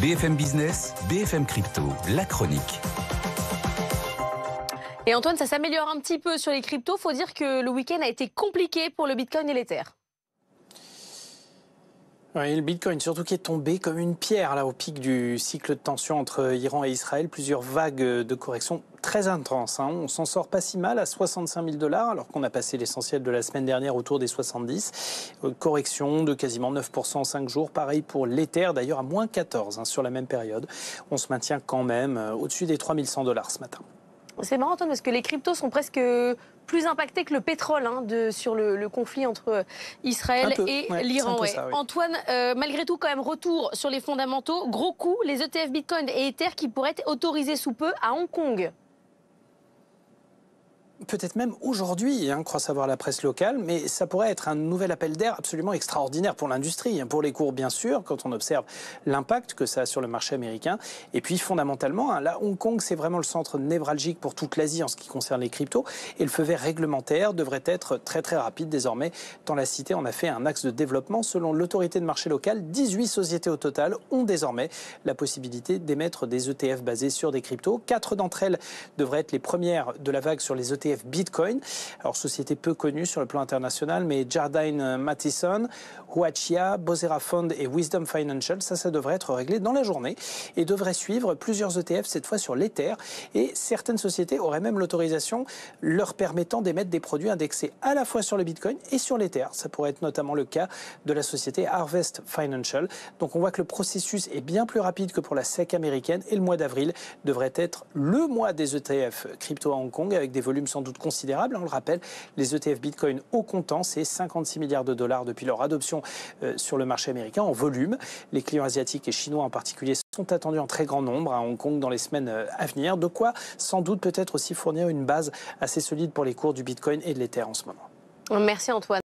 BFM Business, BFM Crypto, la chronique. Et Antoine, ça s'améliore un petit peu sur les cryptos. Faut dire que le week-end a été compliqué pour le Bitcoin et l'Ether. Oui, le Bitcoin, surtout qui est tombé comme une pierre là, au pic du cycle de tension entre Iran et Israël. Plusieurs vagues de correction très intenses. On s'en sort pas si mal à 65 000 $, alors qu'on a passé l'essentiel de la semaine dernière autour des 70. Correction de quasiment 9% en 5 jours. Pareil pour l'Ether, d'ailleurs à moins 14 sur la même période. On se maintient quand même au-dessus des 3100 $ ce matin. C'est marrant, Antoine, parce que les cryptos sont presque plus impactés que le pétrole sur le conflit entre Israël et l'Iran. Ouais. Antoine, malgré tout, quand même, retour sur les fondamentaux. Gros coup, les ETF Bitcoin et Ether qui pourraient être autorisés sous peu à Hong Kong. Peut-être même aujourd'hui, croit savoir la presse locale, mais ça pourrait être un nouvel appel d'air absolument extraordinaire pour l'industrie, pour les cours bien sûr, quand on observe l'impact que ça a sur le marché américain. Et puis fondamentalement, là, Hong Kong, c'est vraiment le centre névralgique pour toute l'Asie en ce qui concerne les cryptos. Et le feu vert réglementaire devrait être très très rapide désormais. Dans la cité, on a fait un axe de développement. Selon l'autorité de marché locale, 18 sociétés au total ont désormais la possibilité d'émettre des ETF basés sur des cryptos. 4 d'entre elles devraient être les premières de la vague sur les ETF Bitcoin. Alors, société peu connue sur le plan international, mais Jardine Matheson, Huachia, Bozera Fund et Wisdom Financial, ça devrait être réglé dans la journée et devrait suivre plusieurs ETF, cette fois sur l'Ether. Et certaines sociétés auraient même l'autorisation leur permettant d'émettre des produits indexés à la fois sur le Bitcoin et sur l'Ether. Ça pourrait être notamment le cas de la société Harvest Financial. Donc, on voit que le processus est bien plus rapide que pour la SEC américaine et le mois d'avril devrait être le mois des ETF crypto à Hong Kong avec des volumes sans doute considérable. On le rappelle, les ETF Bitcoin au comptant, c'est 56 milliards de dollars depuis leur adoption sur le marché américain en volume. Les clients asiatiques et chinois en particulier sont attendus en très grand nombre à Hong Kong dans les semaines à venir. De quoi sans doute peut-être aussi fournir une base assez solide pour les cours du Bitcoin et de l'Ether en ce moment. Merci Antoine.